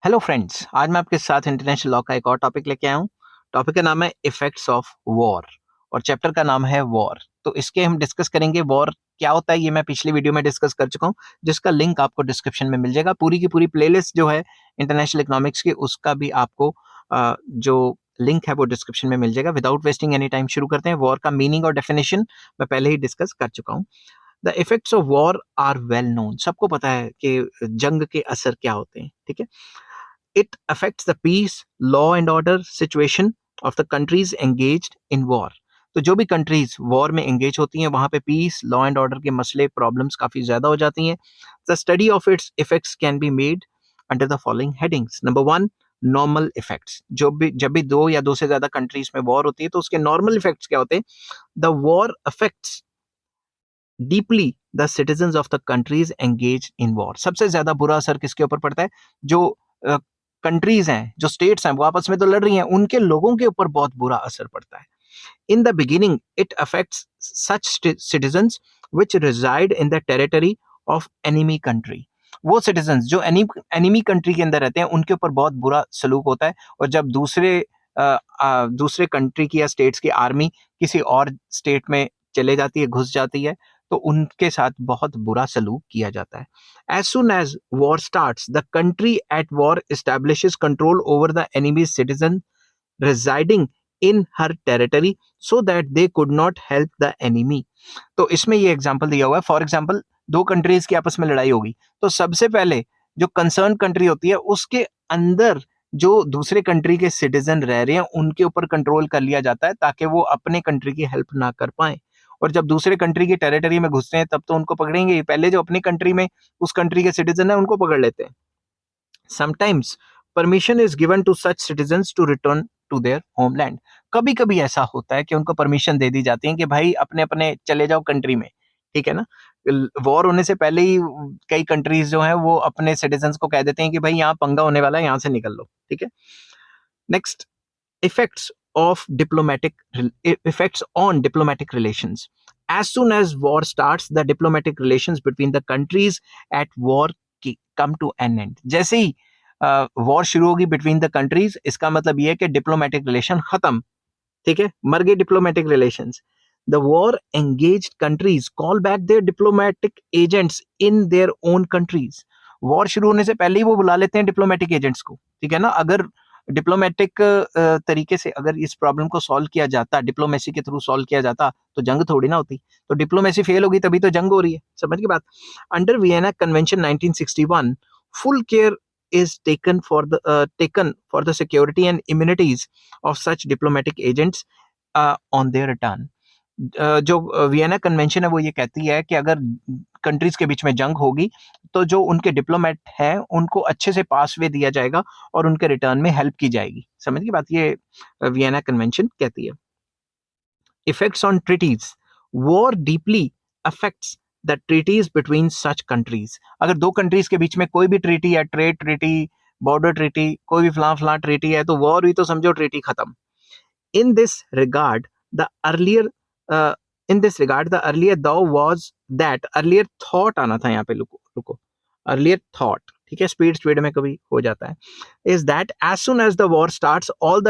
Hello friends, आज मैं आपके साथ इंटरनेशनल लॉ का एक और टॉपिक लेके आया हूँ। टॉपिक का नाम है इफेक्ट्स ऑफ वॉर और चैप्टर का नाम है वॉर। तो इसके हम डिस्कस करेंगे वॉर क्या होता है। ये मैं पिछली वीडियो में डिस्कस कर चुका हूँ, जिसका लिंक आपको डिस्क्रिप्शन में मिल जाएगा। पूरी की पूरी प्लेलिस्ट जो है इंटरनेशनल इकोनॉमिक्स की, उसका भी आपको जो लिंक है वो डिस्क्रिप्शन में मिल जाएगा। विदाउट वेस्टिंग एनी टाइम शुरू करते हैं। वॉर का मीनिंग और डेफिनेशन मैं पहले ही डिस्कस कर चुका हूँ। The effects of war are well known. सबको पता है कि जंग के असर क्या होते हैं, ठीक है। It affects the peace, law and order situation of the countries engaged in war. तो जो भी कंट्रीज वॉर में एंगेज होती हैं वहां पे पीस, लॉ एंड ऑर्डर के मसले, प्रॉब्लम्स काफी ज्यादा हो जाती हैं। The study of its effects can be made under the following headings. Number one, normal effects. जब भी दो या दो से ज्यादा कंट्रीज में वॉर होती है तो उसके नॉर्मल इफेक्ट्स क्या होते हैं। The war affects deeply the citizens of the countries engage in war. सबसे ज्यादा बुरा असर किसके ऊपर पड़ता है। जो कंट्रीज हैं, जो स्टेट्स हैं, वो आपस में तो लड़ रही हैं, उनके लोगों के ऊपर बहुत बुरा असर पड़ता है। In the beginning it affects such citizens which reside in the territory of enemy country. वो सिटीजन्स जो एनिमी कंट्री के अंदर रहते हैं उनके ऊपर बहुत बुरा सलूक होता है। और जब दूसरे कंट्री की या स्टेट्स की आर्मी किसी और स्टेट में चले जाती है, घुस जाती है, तो उनके साथ बहुत बुरा सलूक किया जाता है। As soon as war starts, the country at war establishes control over the enemy's citizen residing in her territory so that they could not help the enemy. तो इसमें ये एग्जांपल दिया हुआ है। फॉर एग्जांपल, दो कंट्रीज की आपस में लड़ाई होगी तो सबसे पहले जो कंसर्न कंट्री होती है उसके अंदर जो दूसरे कंट्री के सिटीजन रह रहे हैं उनके ऊपर कंट्रोल कर लिया जाता है ताकि वो अपने कंट्री की हेल्प ना कर पाए। और जब दूसरे कंट्री की टेरिटरी में घुसते हैं तब तो उनको पकड़ेंगे ही। पहले जो अपनी कंट्री में उस कंट्री के सिटीजन है उनको पकड़ लेते हैं। Sometimes permission is given to such citizens to return to their homeland. कभी कभी ऐसा होता है कि उनको परमिशन दे दी जाती है कि भाई अपने अपने चले जाओ कंट्री में, ठीक है ना। वॉर होने से पहले ही कई कंट्रीज जो है वो अपने सिटीजन्स को कह देते हैं कि भाई यहाँ पंगा होने वाला है, यहाँ से निकल लो, ठीक है। Next, effects of diplomatic effects on diplomatic relations. As soon as war starts, the diplomatic relations between the countries at war come to an end. जैसे ही वॉर शुरू होगी बिटवीन द कंट्रीज, इसका मतलब ये है कि डिप्लोमेटिक रिलेशन खत्म, ठीक है, मर गए diplomatic relations. The war engaged countries call back their diplomatic agents in their own countries. War शुरू होने से पहले ही वो बुला लेते हैं डिप्लोमेटिक एजेंट्स को, ठीक है ना। अगर डिप्लोमेटिक तरीके से अगर इस प्रॉब्लम को सॉल्व किया जाता, डिप्लोमेसी के थ्रू सॉल्व किया जाता, तो जंग थोड़ी ना होती। तो डिप्लोमेसी फेल होगी तभी तो जंग हो रही है, समझ की बात। Under Vienna convention 1961, full care is taken for the security and immunities of such diplomatic agents on their return. जो वियना कन्वेंशन है वो ये कहती है कि अगर कंट्रीज के बीच में जंग होगी तो जो उनके डिप्लोमेट हैं उनको अच्छे से पास वे दिया जाएगा और उनके रिटर्न में हेल्प की जाएगी। समझ की बात, ये वियना कन्वेंशन कहती है। Effects on treaties. War deeply affects the treaties between such countries. अगर दो कंट्रीज के बीच में कोई भी ट्रीटी है, ट्रेड ट्रीटी, बॉर्डर ट्रीटी, कोई भी फलां ट्रीटी है, तो वॉर हुई तो समझो ट्रीटी खत्म। In this regard, the earlier uh, in this regard, the earlier thou was that earlier thought आना था यहाँ पे, रुको earlier thought, ठीक है, स्पीड में कभी हो जाता है। is that as soon as the war starts, all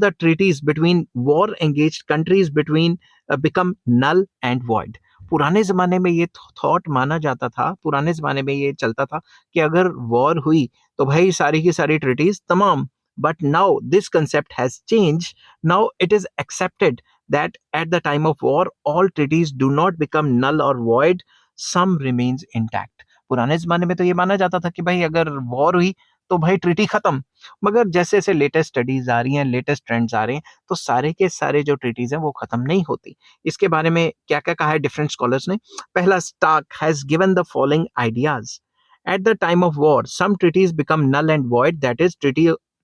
the treaties between war engaged countries between become null and void. पुराने जमाने में ये थॉट माना जाता था, पुराने जमाने में ये चलता था कि अगर वॉर हुई तो भाई सारी की सारी ट्रीटीज तमाम। But now this concept has changed. Now it is accepted that at the time of war, all treaties do not become null or void. Some remains intact. पुराने जमाने में तो ये माना जाता था कि भाई अगर वॉर हुई तो भाई ट्रीटी खत्म। मगर जैसे जैसे लेटेस्ट स्टडीज आ रही हैं, लेटेस्ट ट्रेंड्स आ रहे हैं, तो सारे के सारे जो ट्रीटीज हैं वो खत्म नहीं होती। इसके बारे में क्या क्या कहा है डिफरेंट स्कॉलर्स ने। पहला, Stark has given the following ideas. At the time of war, some treaties become null and void. That is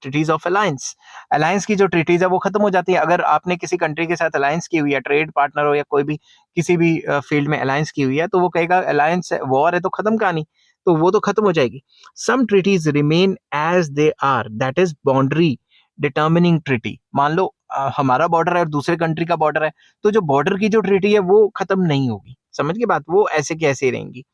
treaties of alliance. Alliance की जो ट्रीटीज है वो खत्म हो जाती है। अगर आपने किसी कंट्री के साथ अलायंस की हुई है, ट्रेड पार्टनर हो या कोई भी किसी भी फील्ड में अलायंस की हुई है, तो वो कहेगा अलायंस वॉर है तो खत्म कहानी, तो वो तो खत्म हो जाएगी। Some treaties remain as they are, that is boundary determining treaty. मान लो हमारा बॉर्डर है और दूसरे कंट्री का बॉर्डर है, तो जो बॉर्डर की जो ट्रीटी है वो खत्म नहीं होगी, समझ के बात, वो ऐसे की ऐसे ही रहेंगी।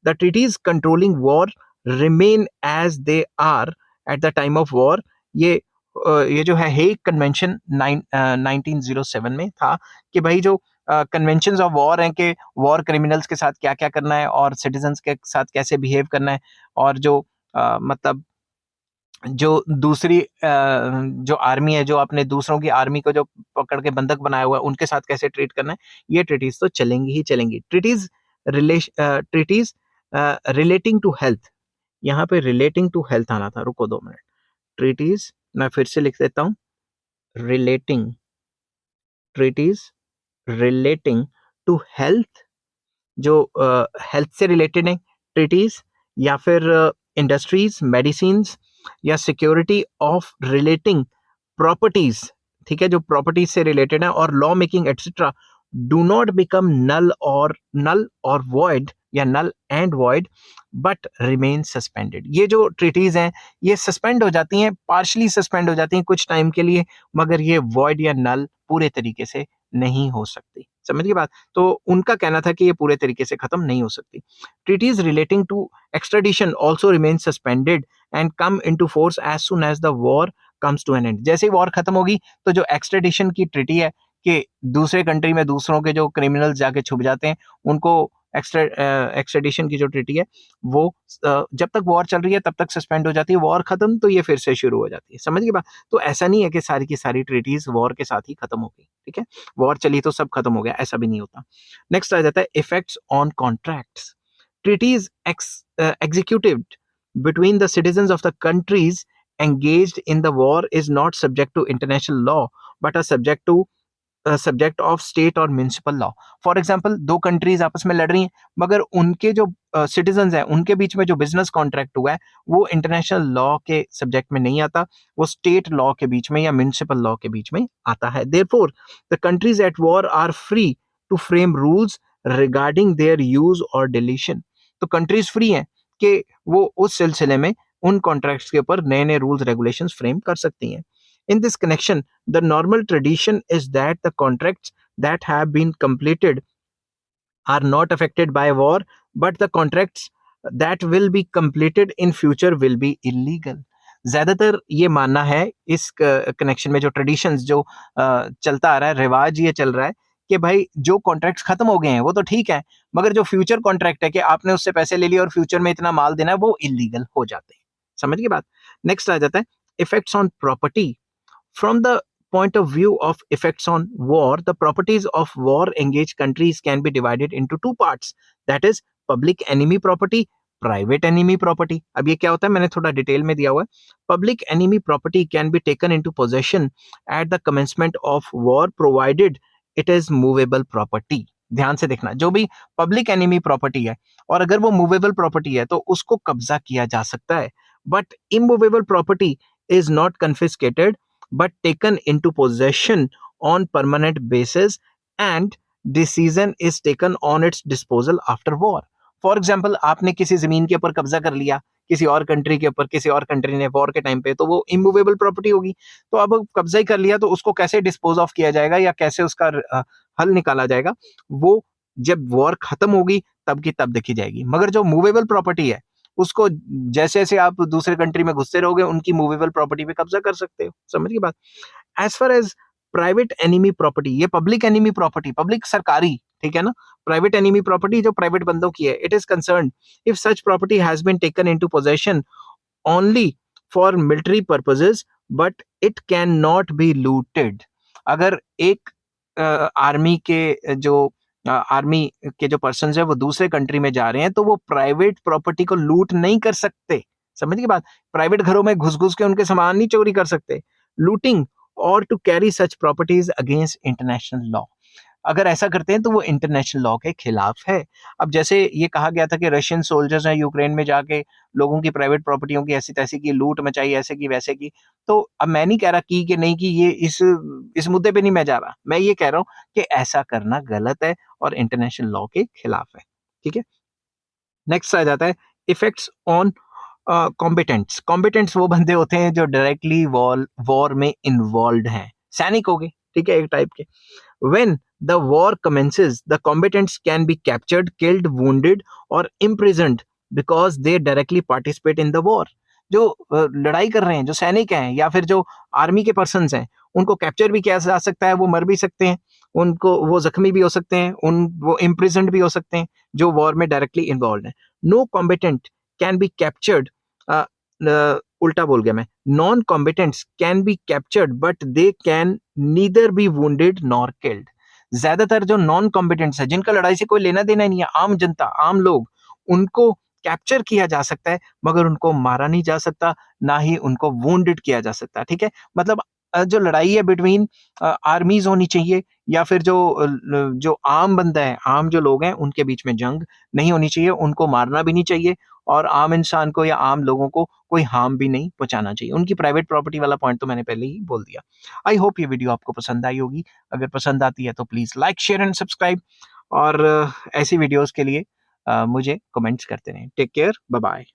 The treaties controlling war remain as they are at the time of war। ये जो है हेग कन्वेंशन 1907 में था कि भाई जो कन्वेंशंस ऑफ वॉर हैं कि वॉर क्रिमिनल्स के साथ क्या क्या करना है और सिटीजन्स के साथ कैसे बिहेव करना है, और जो मतलब जो दूसरी जो आर्मी है, जो अपने दूसरों की आर्मी को जो पकड़ के बंधक बनाया हुआ है, उनके साथ कैसे ट्रीट करना है, ये ट्रीटीज तो चलेंगी ही चलेंगी। ट्रीटीज रिलेटिंग टू हेल्थ, यहाँ पे रिलेटिंग टू हेल्थ आना था, रुको 2 मिनट। ट्रीटीज मैं फिर से लिख देता हूँ, relating, treaties relating to health, जो हेल्थ से रिलेटेड है ट्रीटीज, या फिर इंडस्ट्रीज, मेडिसिन्स, या सिक्योरिटी ऑफ रिलेटिंग प्रॉपर्टीज, ठीक है, जो प्रॉपर्टीज से रिलेटेड है, और law making etcetera do not become null और वॉइड या null and void but remain suspended. ये जो ट्रीटीज हैं ये सस्पेंड हो जाती हैं, पार्शली सस्पेंड हो जाती हैं कुछ टाइम के लिए, मगर ये वॉइड या नल पूरे तरीके से नहीं हो सकती। समझ गए बात? तो उनका कहना था कि ये पूरे तरीके से खत्म नहीं हो सकती। Treaties relating to extradition also remain suspended and come into force as soon as the war comes to an end. जैसे ही वॉर खत्म होगी तो जो एक्सट्रेडिशन की ट्रीटी है कि दूसरे कंट्री में दूसरों के जो क्रिमिनल्स जाके छुप जाते हैं, उनको एक्सट्रेडिशन की जो ट्रीटी है वो जब तक वॉर चल रही है तब तक सस्पेंड हो जाती है, वॉर खत्म तो ये फिर से शुरू हो जाती है। समझ गए बात? तो ऐसा नहीं है कि सारी की सारी ट्रीटीज वॉर के साथ ही खत्म हो गई, ठीक है, वॉर चली तो सब खत्म हो गया, ऐसा भी नहीं होता। नेक्स्ट आ जाता है effects on contracts. Treaties executed between the citizens of the countries engaged in the war is not subject to international law but are subject of state और म्यूनिसिपल लॉ। फॉर एग्जाम्पल, दो countries आपस में लड़ रही हैं, मगर उनके जो सिटीजन्स हैं उनके बीच में जो बिजनेस कॉन्ट्रैक्ट हुआ है वो इंटरनेशनल लॉ के सब्जेक्ट में नहीं आता, वो स्टेट लॉ के बीच में या म्यूनिसिपल लॉ के बीच में आता है। Therefore the countries at war are free to frame rules regarding their use और डिलीशन। तो कंट्रीज फ्री हैं कि वो उस सिलसिले में उन कॉन्ट्रैक्ट्स के ऊपर नए नए रूल्स रेगुलेशंस फ्रेम कर सकती हैं। In this connection, the normal tradition is that the contracts that have been completed are not affected by war, but the contracts that will be completed in future will be illegal. ज्यादातर ये मानना है इस connection में, जो traditions जो चलता आ रहा है, रिवाज ये चल रहा है कि भाई जो कॉन्ट्रैक्ट्स खत्म हो गए हैं वो तो ठीक है, मगर जो फ्यूचर कॉन्ट्रैक्ट है कि आपने उससे पैसे ले लिए और फ्यूचर में इतना माल देना है, वो इलीगल हो जाते हैं। समझ गए बात? नेक्स्ट आ जाता है effects on property. From the point of view of effects on war, the properties of war-engaged countries can be divided into two parts. That is, public enemy property, private enemy property. अब ये क्या होता है, मैंने थोड़ा detail में दिया हुआ है। Public enemy property can be taken into possession at the commencement of war, provided it is movable property. ध्यान से देखना, जो भी पब्लिक एनिमी प्रॉपर्टी है और अगर वो मूवेबल प्रॉपर्टी है तो उसको कब्जा किया जा सकता है, but immovable property is not confiscated but taken into possession on permanent basis and decision is taken on its disposal after war. For example, आपने किसी जमीन के ऊपर कब्जा कर लिया किसी और कंट्री के ऊपर, किसी और कंट्री ने वॉर के टाइम पे, तो वो इमूवेबल प्रॉपर्टी होगी। तो अब कब्जा ही कर लिया तो उसको कैसे डिस्पोज ऑफ किया जाएगा या कैसे उसका हल निकाला जाएगा, वो जब वॉर खत्म होगी तब की तब देखी जाएगी। मगर जो मूवेबल प्रॉपर्टी है उसको जैसे जैसे आप दूसरे कंट्री में घुसते रहोगे उनकी मूवेबल प्रॉपर्टी पे कब्जा कर सकते हो। समझ गई बात? As far as private enemy property, ये पब्लिक एनिमी प्रॉपर्टी, पब्लिक सरकारी, ठीक है ना, प्राइवेट एनिमी प्रॉपर्टी जो प्राइवेट बंदों की है, it is concern if such property has been taken into possession only for military purposes but it can not be looted. अगर एक आर्मी के जो पर्सन है वो दूसरे कंट्री में जा रहे हैं तो वो प्राइवेट प्रॉपर्टी को लूट नहीं कर सकते। समझ गए बात? प्राइवेट घरों में घुस घुस के उनके सामान नहीं चोरी कर सकते। लूटिंग और to carry such properties against international law, अगर ऐसा करते हैं तो वो इंटरनेशनल लॉ के खिलाफ है। अब जैसे ये कहा गया था कि रशियन सोल्जर्स ने यूक्रेन में जाके लोगों की प्राइवेट प्रॉपर्टियों की ऐसी तैसी की लूट मचाई, ऐसे की वैसे की, तो अब मैं नहीं कह रहा कि नहीं कि ये इस मुद्दे पे नहीं मैं जा रहा, मैं ये कह रहा हूँ कि ऐसा करना गलत है और इंटरनेशनल लॉ के खिलाफ है। ठीक है, नेक्स्ट आ जाता है इफेक्ट्स ऑन कॉम्बिटेंट्स। कॉम्बिटेंट्स वो बंदे होते हैं जो डायरेक्टली वॉर में इन्वॉल्व हैं, सैनिक हो गए, ठीक है, एक टाइप के। When the war commences, the combatants can be captured, killed, wounded, or imprisoned because they directly participate in the war. जो लड़ाई कर रहे हैं, जो सैनिक हैं या फिर जो आर्मी के पर्सन्स हैं, उनको कैप्चर भी किया जा सकता है, वो मर भी सकते हैं, उनको वो जख्मी भी हो सकते हैं, वो इम्प्रिजन्ड भी हो सकते हैं, जो वॉर में डायरेक्टली इन्वॉल्व हैं। No combatant can be captured, उल्टा बोल गया मैं, non combatants can be captured but they can neither be wounded nor killed. ज्यादातर जो नॉन कॉम्बिटेंट्स है, जिनका लड़ाई से कोई लेना देना नहीं है, आम जनता, आम लोग, उनको कैप्चर किया जा सकता है, मगर उनको मारा नहीं जा सकता, ना ही उनको वुंडेड किया जा सकता। ठीक है, मतलब जो लड़ाई है बिटवीन आर्मीज होनी चाहिए, या फिर जो आम बंदा है, आम जो लोग हैं, उनके बीच में जंग नहीं होनी चाहिए, उनको मारना भी नहीं चाहिए, और आम इंसान को या आम लोगों को कोई हार्म भी नहीं पहुंचाना चाहिए। उनकी प्राइवेट प्रॉपर्टी वाला पॉइंट तो मैंने पहले ही बोल दिया। आई होप ये वीडियो आपको पसंद आई होगी। अगर पसंद आती है तो please like, share and subscribe, और ऐसी वीडियोस के लिए मुझे कमेंट्स करते रहें। Take care, bye bye.